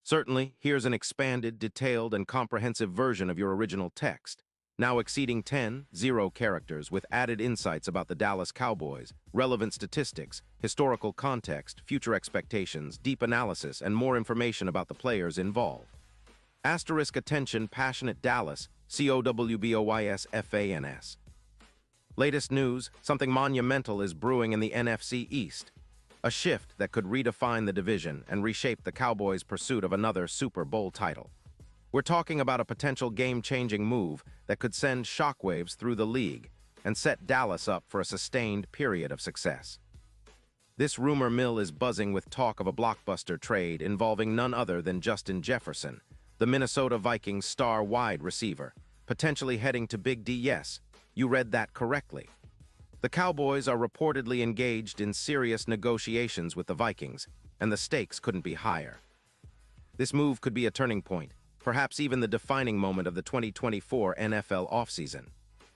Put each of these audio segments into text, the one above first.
Certainly, here's an expanded, detailed, and comprehensive version of your original text, now exceeding 10 characters with added insights about the Dallas Cowboys, relevant statistics, historical context, future expectations, deep analysis, and more information about the players involved. Asterisk attention passionate Dallas, COWBOYS-FANS. Latest news, something monumental is brewing in the NFC East. A shift that could redefine the division and reshape the Cowboys' pursuit of another Super Bowl title. We're talking about a potential game-changing move that could send shockwaves through the league and set Dallas up for a sustained period of success. This rumor mill is buzzing with talk of a blockbuster trade involving none other than Justin Jefferson, the Minnesota Vikings star wide receiver, potentially heading to Big D. Yes, you read that correctly. The Cowboys are reportedly engaged in serious negotiations with the Vikings, and the stakes couldn't be higher. This move could be a turning point, perhaps even the defining moment of the 2024 NFL offseason.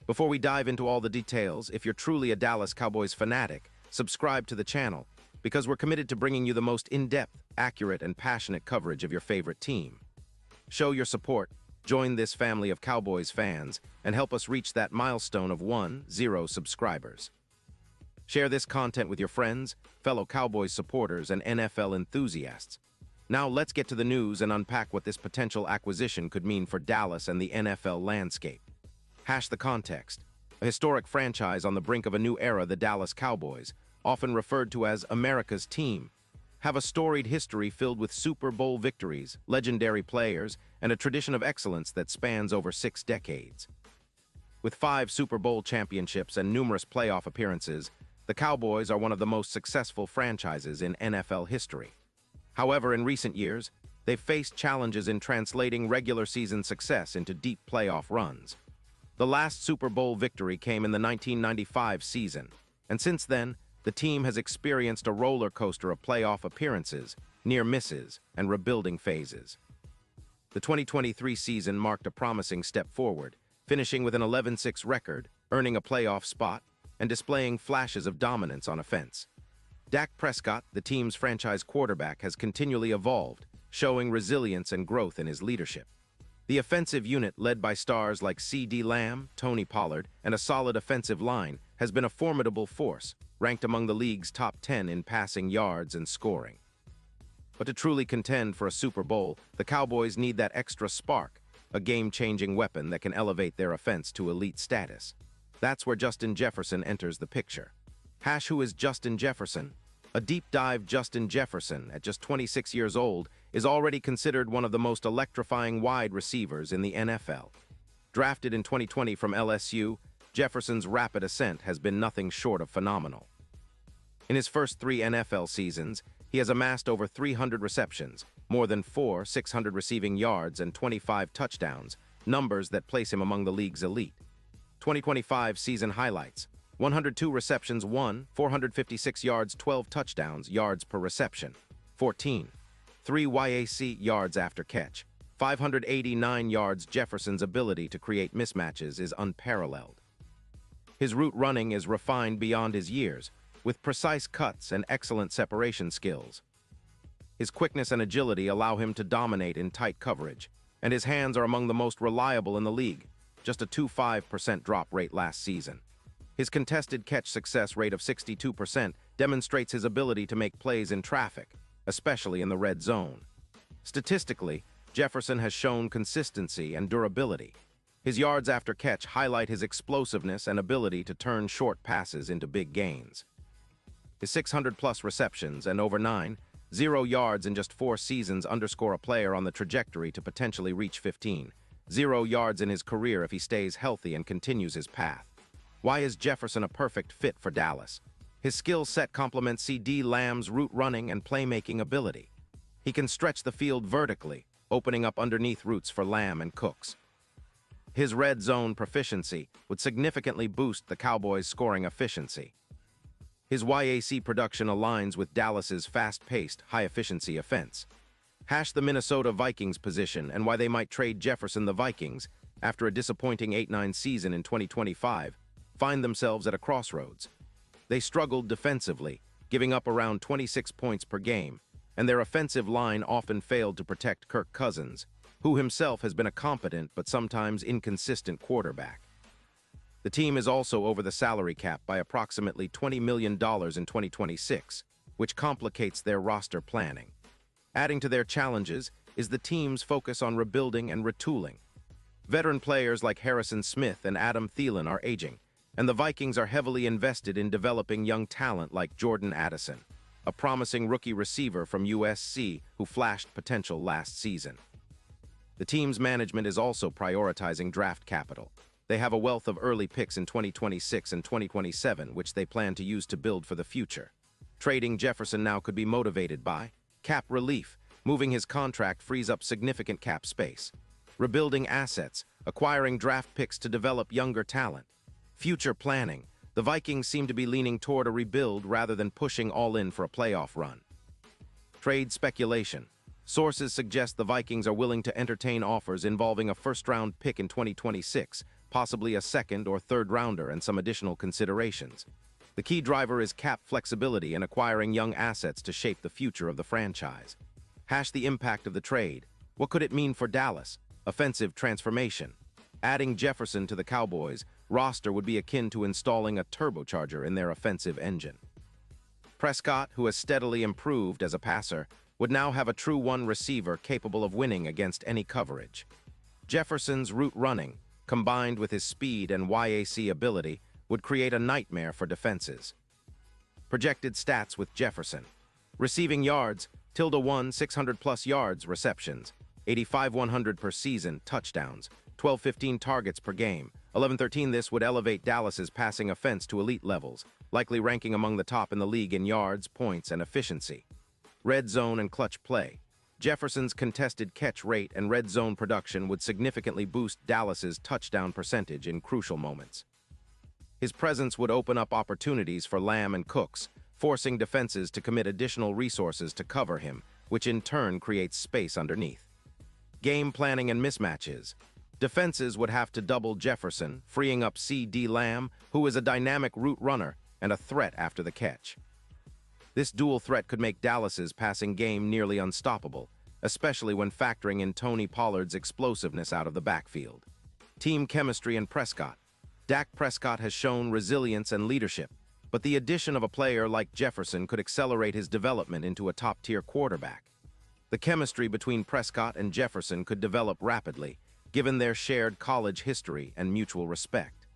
Before we dive into all the details, if you're truly a Dallas Cowboys fanatic, subscribe to the channel, because we're committed to bringing you the most in-depth, accurate, and passionate coverage of your favorite team. Show your support, join this family of Cowboys fans, and help us reach that milestone of 10 subscribers. Share this content with your friends, fellow Cowboys supporters, and NFL enthusiasts. Now let's get to the news and unpack what this potential acquisition could mean for Dallas and the NFL landscape. Hash the context. A historic franchise on the brink of a new era, the Dallas Cowboys, often referred to as America's team, have a storied history filled with Super Bowl victories, legendary players, and a tradition of excellence that spans over 6 decades. With 5 Super Bowl championships and numerous playoff appearances, the Cowboys are one of the most successful franchises in NFL history. However, in recent years, they've faced challenges in translating regular season success into deep playoff runs. The last Super Bowl victory came in the 1995 season, and since then, the team has experienced a roller coaster of playoff appearances, near misses, and rebuilding phases. The 2023 season marked a promising step forward, finishing with an 11-6 record, earning a playoff spot, and displaying flashes of dominance on offense. Dak Prescott, the team's franchise quarterback, has continually evolved, showing resilience and growth in his leadership. The offensive unit, led by stars like CeeDee Lamb, Tony Pollard, and a solid offensive line, has been a formidable force, ranked among the league's top 10 in passing yards and scoring. But to truly contend for a Super Bowl, the Cowboys need that extra spark, a game-changing weapon that can elevate their offense to elite status. That's where Justin Jefferson enters the picture. Who is Justin Jefferson? A deep-dive Justin Jefferson, at just 26 years old, is already considered one of the most electrifying wide receivers in the NFL. Drafted in 2020 from LSU, Jefferson's rapid ascent has been nothing short of phenomenal. In his first 3 NFL seasons, he has amassed over 300 receptions, more than 600 receiving yards, and 25 touchdowns, numbers that place him among the league's elite. 2025 season highlights: 102 receptions, 456 yards, 12 touchdowns, yards per reception. 14. 3 YAC yards after catch. 589 yards. Jefferson's ability to create mismatches is unparalleled. His route running is refined beyond his years, with precise cuts and excellent separation skills. His quickness and agility allow him to dominate in tight coverage, and his hands are among the most reliable in the league, just a 2.5% drop rate last season. His contested catch success rate of 62% demonstrates his ability to make plays in traffic, especially in the red zone. Statistically, Jefferson has shown consistency and durability. His yards after catch highlight his explosiveness and ability to turn short passes into big gains. His 600-plus receptions and over 9 yards in just 4 seasons underscore a player on the trajectory to potentially reach 15 yards in his career if he stays healthy and continues his path. Why is Jefferson a perfect fit for Dallas? His skill set complements CeeDee Lamb's route running and playmaking ability. He can stretch the field vertically, opening up underneath routes for Lamb and Cooks. His red zone proficiency would significantly boost the Cowboys' scoring efficiency. His YAC production aligns with Dallas's fast-paced, high-efficiency offense. The Minnesota Vikings position and why they might trade Jefferson. The Vikings, after a disappointing 8-9 season in 2025, find themselves at a crossroads. They struggled defensively, giving up around 26 points per game, and their offensive line often failed to protect Kirk Cousins, who himself has been a competent but sometimes inconsistent quarterback. The team is also over the salary cap by approximately $20 million in 2026, which complicates their roster planning. Adding to their challenges is the team's focus on rebuilding and retooling. Veteran players like Harrison Smith and Adam Thielen are aging, and the Vikings are heavily invested in developing young talent like Jordan Addison, a promising rookie receiver from USC who flashed potential last season. The team's management is also prioritizing draft capital. They have a wealth of early picks in 2026 and 2027, which they plan to use to build for the future. Trading Jefferson now could be motivated by cap relief. Moving his contract frees up significant cap space. Rebuilding assets, acquiring draft picks to develop younger talent. Future planning. The Vikings seem to be leaning toward a rebuild rather than pushing all in for a playoff run. Trade speculation. Sources suggest the Vikings are willing to entertain offers involving a first-round pick in 2026, possibly a second or third rounder and some additional considerations. The key driver is cap flexibility and acquiring young assets to shape the future of the franchise. The impact of the trade. What could it mean for Dallas? Offensive transformation. Adding Jefferson to the Cowboys' roster would be akin to installing a turbocharger in their offensive engine. Prescott, who has steadily improved as a passer, would now have a true one receiver capable of winning against any coverage. Jefferson's route running, combined with his speed and YAC ability, would create a nightmare for defenses. Projected stats with Jefferson. Receiving yards, ~1 600+ yards receptions, 85-100 per season touchdowns, 12-15 targets per game, 11-13. This would elevate Dallas's passing offense to elite levels, likely ranking among the top in the league in yards, points, and efficiency. Red zone and clutch play. Jefferson's contested catch rate and red zone production would significantly boost Dallas's touchdown percentage in crucial moments. His presence would open up opportunities for Lamb and Cooks, forcing defenses to commit additional resources to cover him, which in turn creates space underneath. Game planning and mismatches. Defenses would have to double Jefferson, freeing up C.D. Lamb, who is a dynamic route runner and a threat after the catch. This dual threat could make Dallas's passing game nearly unstoppable, especially when factoring in Tony Pollard's explosiveness out of the backfield. Team chemistry and Prescott. Dak Prescott has shown resilience and leadership, but the addition of a player like Jefferson could accelerate his development into a top-tier quarterback. The chemistry between Prescott and Jefferson could develop rapidly, given their shared college history and mutual respect.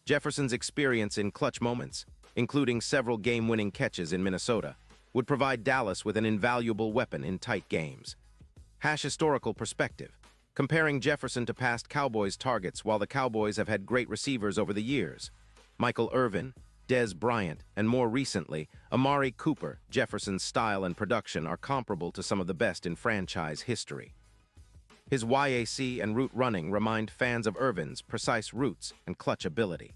Jefferson's experience in clutch moments, including several game-winning catches in Minnesota, would provide Dallas with an invaluable weapon in tight games. Historical perspective. Comparing Jefferson to past Cowboys targets. While the Cowboys have had great receivers over the years, Michael Irvin, Dez Bryant, and more recently, Amari Cooper, Jefferson's style and production are comparable to some of the best in franchise history. His YAC and route running remind fans of Irvin's precise routes and clutch ability.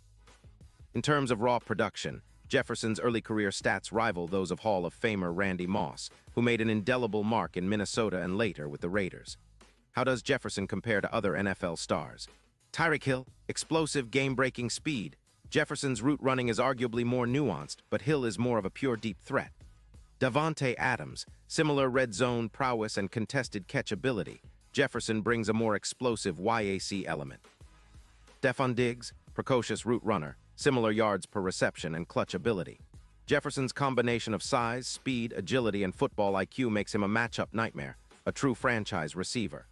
In terms of raw production, Jefferson's early career stats rival those of Hall of Famer Randy Moss, who made an indelible mark in Minnesota and later with the Raiders. How does Jefferson compare to other NFL stars? Tyreek Hill, explosive game-breaking speed. Jefferson's route running is arguably more nuanced, but Hill is more of a pure deep threat. Davante Adams, similar red zone prowess and contested catch ability. Jefferson brings a more explosive YAC element. Stefon Diggs, precocious route runner, similar yards per reception and clutch ability. Jefferson's combination of size, speed, agility, and football IQ makes him a matchup nightmare, a true franchise receiver.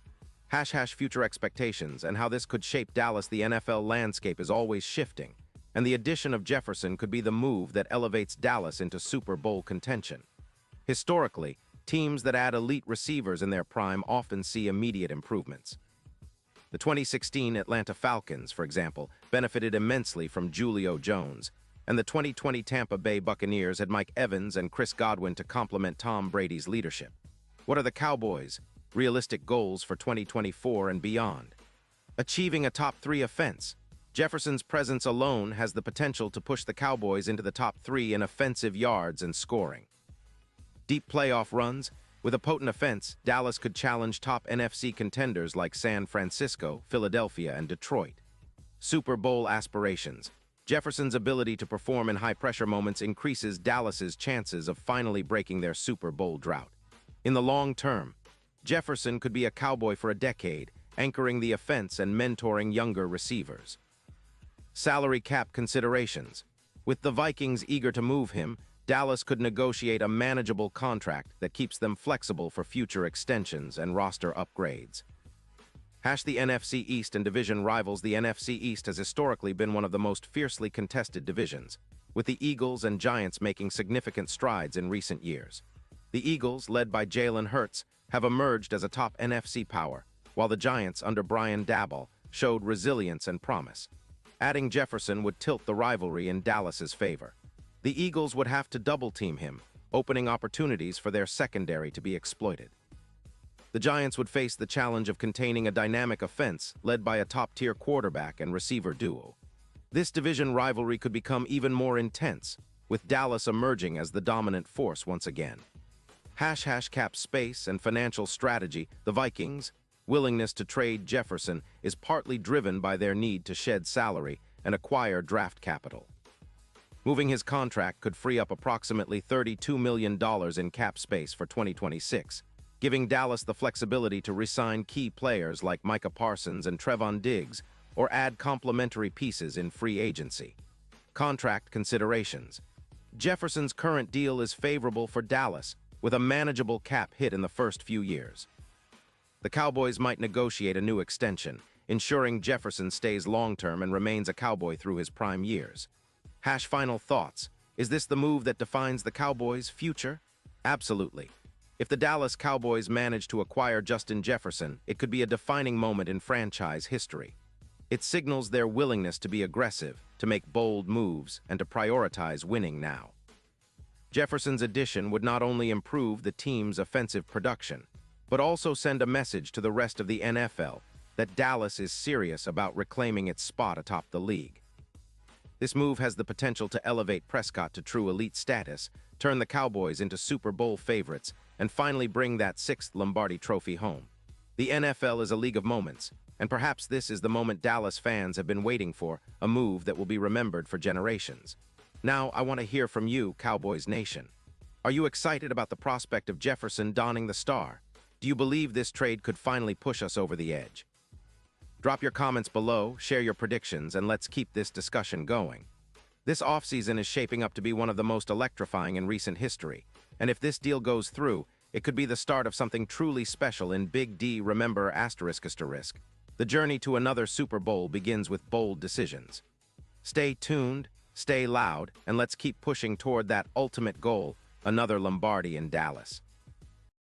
Future expectations and how this could shape Dallas. The NFL landscape is always shifting, and the addition of Jefferson could be the move that elevates Dallas into Super Bowl contention. Historically, teams that add elite receivers in their prime often see immediate improvements. The 2016 Atlanta Falcons, for example, benefited immensely from Julio Jones, and the 2020 Tampa Bay Buccaneers had Mike Evans and Chris Godwin to complement Tom Brady's leadership. What are the Cowboys' realistic goals for 2024 and beyond? Achieving a top 3 offense. Jefferson's presence alone has the potential to push the Cowboys into the top 3 in offensive yards and scoring. Deep playoff runs. With a potent offense, Dallas could challenge top NFC contenders like San Francisco, Philadelphia, and Detroit. Super Bowl aspirations. Jefferson's ability to perform in high-pressure moments increases Dallas's chances of finally breaking their Super Bowl drought. In the long term, Jefferson could be a Cowboy for a decade, anchoring the offense and mentoring younger receivers. Salary cap considerations. With the Vikings eager to move him, Dallas could negotiate a manageable contract that keeps them flexible for future extensions and roster upgrades. The NFC East and division rivals. The NFC East has historically been one of the most fiercely contested divisions, with the Eagles and Giants making significant strides in recent years. The Eagles, led by Jalen Hurts, have emerged as a top NFC power, while the Giants, under Brian Daboll, showed resilience and promise. Adding Jefferson would tilt the rivalry in Dallas's favor. The Eagles would have to double-team him, opening opportunities for their secondary to be exploited. The Giants would face the challenge of containing a dynamic offense led by a top-tier quarterback and receiver duo. This division rivalry could become even more intense, with Dallas emerging as the dominant force once again. Cap space and financial strategy. The Vikings' willingness to trade Jefferson is partly driven by their need to shed salary and acquire draft capital. Moving his contract could free up approximately $32 million in cap space for 2026, giving Dallas the flexibility to re-sign key players like Micah Parsons and Trevon Diggs, or add complementary pieces in free agency. Contract considerations. Jefferson's current deal is favorable for Dallas, with a manageable cap hit in the first few years. The Cowboys might negotiate a new extension, ensuring Jefferson stays long-term and remains a Cowboy through his prime years. Final thoughts. Is this the move that defines the Cowboys' future? Absolutely. If the Dallas Cowboys manage to acquire Justin Jefferson, it could be a defining moment in franchise history. It signals their willingness to be aggressive, to make bold moves, and to prioritize winning now. Jefferson's addition would not only improve the team's offensive production, but also send a message to the rest of the NFL that Dallas is serious about reclaiming its spot atop the league. This move has the potential to elevate Prescott to true elite status, turn the Cowboys into Super Bowl favorites, and finally bring that sixth Lombardi Trophy home. The NFL is a league of moments, and perhaps this is the moment Dallas fans have been waiting for, a move that will be remembered for generations. Now, I want to hear from you, Cowboys Nation. Are you excited about the prospect of Jefferson donning the star? Do you believe this trade could finally push us over the edge? Drop your comments below, share your predictions, and let's keep this discussion going. This offseason is shaping up to be one of the most electrifying in recent history, and if this deal goes through, it could be the start of something truly special in Big D. Remember, ***. The journey to another Super Bowl begins with bold decisions. Stay tuned, stay loud, and let's keep pushing toward that ultimate goal, another Lombardi in Dallas.